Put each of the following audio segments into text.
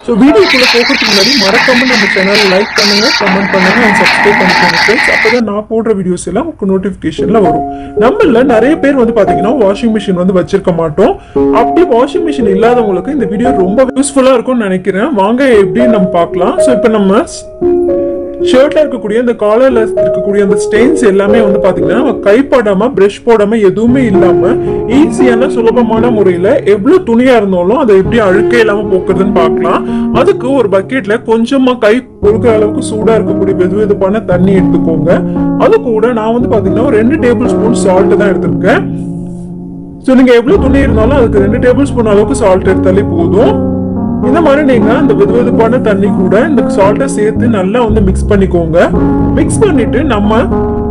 So வீடியோக்குள்ளே போகிறதுக்கு முன்னாடி மறக்காம நம்ம சேனலை லைக் பண்ணுங்க, கமெண்ட் பண்ணுங்க அண்ட் சப்ஸ்கிரைப் பண்ணிக்கோங்க ஃப்ரெண்ட்ஸ். அப்போ தான் நான் போடுற வீடியோஸ் எல்லாம் உங்களுக்கு நோட்டிஃபிகேஷனில் வரும். நம்மள நிறைய பேர் வந்து பார்த்தீங்கன்னா வாஷிங் மிஷின் வந்து வச்சிருக்க மாட்டோம். அப்படி வாஷிங் மிஷின் இல்லாதவங்களுக்கு இந்த வீடியோ ரொம்ப யூஸ்ஃபுல்லாக இருக்கும்னு நினைக்கிறேன். வாங்க எப்படின்னு நம்ம பார்க்கலாம். ஸோ இப்போ நம்ம ஷர்ட்ல இருக்கக்கூடிய இந்த காலர்ல இருக்கக்கூடிய அந்த ஸ்டெயின்ஸ் எல்லாமே வந்து பாத்தீங்கன்னா நம்ம கைப்படாம பிரஷ் போடாம எதுவுமே இல்லாம ஈஸியான சுலபமான முறையில எவ்வளவு துணியா இருந்தாலும் அதை எப்படி அழுக்கே இல்லாம போக்குறதுன்னு பார்க்கலாம். அதுக்கு ஒரு பக்கெட்ல கொஞ்சமா கை பொறுக்கிற அளவுக்கு சூடா இருக்கக்கூடிய வெதுவெதுப்பான தண்ணி எடுத்துக்கோங்க. அது கூட நான் வந்து பாத்தீங்கன்னா 2 டேபிள் ஸ்பூன் சால்ட் தான் எடுத்திருக்கேன். ஸோ நீங்க எவ்வளவு துணி இருந்தாலும் அதுக்கு 2 டேபிள் ஸ்பூன் அளவுக்கு சால்ட் எடுத்தாலே போதும். இந்த மாதிரி நீங்க இந்த வெதுவெதுப்பான தண்ணி கூட இந்த சால்ட்டை சேர்த்து நல்லா வந்து மிக்ஸ் பண்ணிக்கோங்க. மிக்ஸ் பண்ணிட்டு நம்ம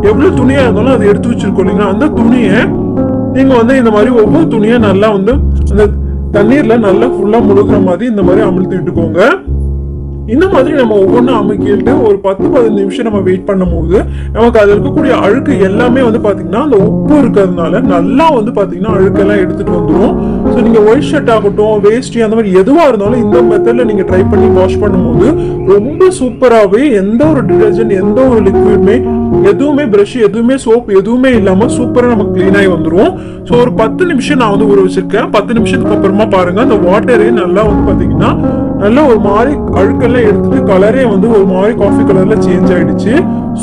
எவ்வளவு துணியா இருந்தாலும் அதை எடுத்து வச்சிருக்கோம் இல்லைங்களா, அந்த துணியை நீங்க வந்து இந்த மாதிரி ஒவ்வொரு துணியா நல்லா வந்து அந்த தண்ணீர்ல நல்லா ஃபுல்லா முழுகிற மாதிரி இந்த மாதிரி அமுழ்த்தி விட்டுக்கோங்க. இந்த மாதிரி நம்ம ஒவ்வொன்றும் அமுக்கிட்டு ஒரு 10-15 நிமிஷம் நம்ம வெயிட் பண்ணும் போது நமக்கு அது இருக்கக்கூடிய அழுக்கு எல்லாமே வந்து பாத்தீங்கன்னா அந்த உப்பு இருக்கிறதுனால நல்லா வந்து பாத்தீங்கன்னா அழுக்கெல்லாம் எடுத்துட்டு வந்துடும். ஸோ நீங்க ஒயிட் ஷர்ட் ஆகட்டும், வேஸ்டி, அந்த மாதிரி எதுவா இருந்தாலும் இந்த மெத்தட்ல நீங்க ட்ரை பண்ணி வாஷ் பண்ணும்போது ரொம்ப சூப்பராகவே எந்த ஒரு டிடர்ஜென்ட், எந்த ஒரு லிக்விடுமே, எதுவுமே பிரஷ், எதுவுமே சோப் எதுவுமே இல்லாம சூப்பரா நமக்கு கிளீன் ஆகி வந்துடும். ஸோ ஒரு 10 நிமிஷம் நான் வந்து ஊற வச்சிருக்கேன். 10 நிமிஷத்துக்கு அப்புறமா பாருங்க அந்த வாட்டரே நல்லா வந்து பாத்தீங்கன்னா நல்லா ஒரு மாதிரி அழுக்கெல்லாம் எடுத்துட்டு கலரே வந்து ஒரு மாதிரி காஃபி கலர்ல சேஞ்ச் ஆயிடுச்சு.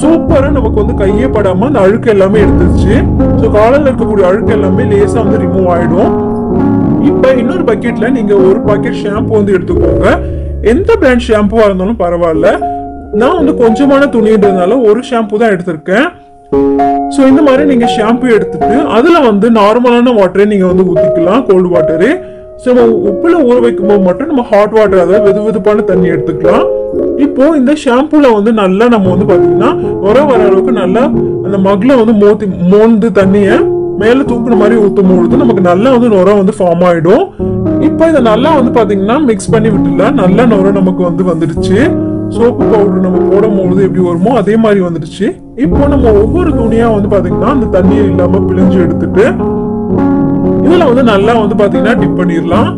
சூப்பரா நமக்கு வந்து கையே படாம அந்த அழுக்கு எல்லாமே எடுத்துருச்சு. ஸோ காலையில் இருக்கக்கூடிய அழுக்கு எல்லாமே லேசா வந்து ரிமூவ் ஆயிடும். இப்ப இன்னொரு பக்கெட்ல நீங்க ஒரு பாக்கெட் ஷாம்பு வந்து எடுத்துக்கோங்க. எந்த பிராண்ட் ஷாம்புவா இருந்தாலும் பரவாயில்ல. நான் வந்து கொஞ்சமான துணின்றதுனால ஒரு ஷாம்பு தான் எடுத்திருக்கேன். ஸோ இந்த மாதிரி நீங்க ஷாம்பு எடுத்துட்டு அதுல வந்து நார்மலான வாட்டரே நீங்க வந்து ஊத்திக்கலாம், கோல்டு வாட்டரு. ஸோ நம்ம உப்புல ஊற வைக்கும் போது மட்டும் நம்ம ஹாட் வாட்டர், அதாவது வெதுவெதுப்பான தண்ணி எடுத்துக்கலாம். இப்போ இந்த ஷாம்புல வந்து நல்லா நம்ம வந்து பாத்தீங்கன்னா வர அளவுக்கு நல்லா அந்த மக்ல வந்து மோந்து தண்ணிய மேல தூக்குன மாதிரி ஊத்தும் பொழுது நமக்கு நல்லா வந்து நுர வந்து ஃபார்ம் ஆயிடும். இப்போ இதை நல்லா வந்து பாத்தீங்கன்னா மிக்ஸ் பண்ணி விட்டுலாம் நல்லா நுர நமக்கு வந்து வந்துடுச்சு. சோப்பு பவுடர் நம்ம போடும் பொழுது எப்படி வருமோ அதே மாதிரி வந்துடுச்சு. இப்போ நம்ம ஒவ்வொரு துணியா வந்து பாத்தீங்கன்னா அந்த தண்ணியை இல்லாம பிழிஞ்சு எடுத்துட்டு இதுல வந்து நல்லா வந்து பாத்தீங்கன்னா டிப் பண்ணிடலாம்.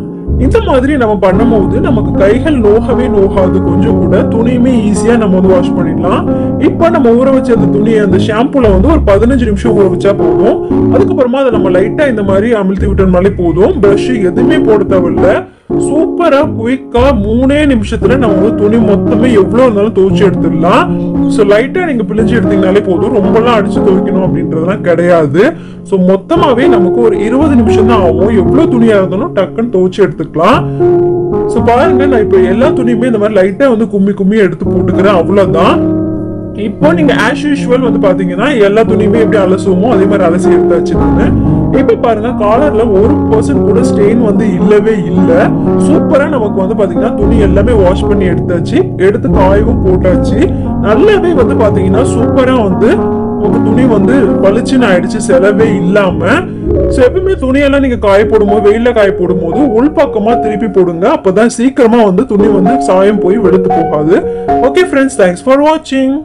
இந்த மாதிரி நம்ம பண்ணும்போது நமக்கு கைகள் நோகாது, கொஞ்சம் கூட துணியுமே ஈஸியா நம்ம வந்து வாஷ் பண்ணிடலாம். இப்ப நம்ம ஊற வச்ச அந்த துணியை அந்த ஷாம்புல வந்து ஒரு 15 நிமிஷம் ஊற வச்சா போதும். அதுக்கப்புறமா அதை நம்ம லைட்டா இந்த மாதிரி அமுழ்த்தி விட்டோம்னாலே போதும். பிரஷ் எதுவுமே போட தேவையில்ல. சூப்பரா குயிக்கா 3 நிமிஷத்துல நம்ம வந்து துணி மொத்தமே எவ்வளவு இருந்தாலும் துவைச்சு எடுத்துடலாம். ஸோ லைட்டா நீங்க பிழிஞ்சு எடுத்தீங்கனாலே போதும். ரொம்பலாம் அடிச்சு துவைக்கணும் அப்படின்றதுலாம் கிடையாது. ஸோ மொத்தமாவே நமக்கு ஒரு 20 நிமிஷம் தான் ஆகும். எவ்வளவு துணியா இருந்தாலும் டக்குன்னு துவைச்சு எடுத்துக்கலாம். ஸோ பாருங்க, நான் இப்ப எல்லா துணியுமே இந்த மாதிரி லைட்டா வந்து கும்மி எடுத்து போட்டுக்கிறேன், அவ்வளவுதான். இப்போ நீங்க ஆஸ் யூஷுவல் வந்து பாத்தீங்கன்னா எல்லா துணியுமே எப்படி அலசுவோமோ அதே மாதிரி அலசி எடுத்தாச்சு. இப்ப பாருங்க காலர்ல 1% கூட ஸ்டெயின் வந்து இல்லவே இல்ல. சூப்பரா நமக்கு வந்து பாத்தீங்கன்னா துணி எல்லாமே வாஷ் பண்ணி எடுத்தாச்சு, எடுத்து காயவும் போட்டாச்சு. நல்லாவே வந்து பாத்தீங்கன்னா சூப்பரா வந்து உங்க துணி வந்து பளிச்சுன்னு ஆயிடுச்சு, செலவே இல்லாம. சோ எப்பவுமே துணியெல்லாம் நீங்க காய போடும்போது, வெயில காய போடும்போது உள்பக்கமா திருப்பி போடுங்க. அப்பதான் சீக்கிரமா வந்து துணி வந்து சாயம் போய் வெளுத்து போகாது. ஓகே ஃப்ரெண்ட்ஸ், தேங்க்ஸ் ஃபார் வாட்சிங்.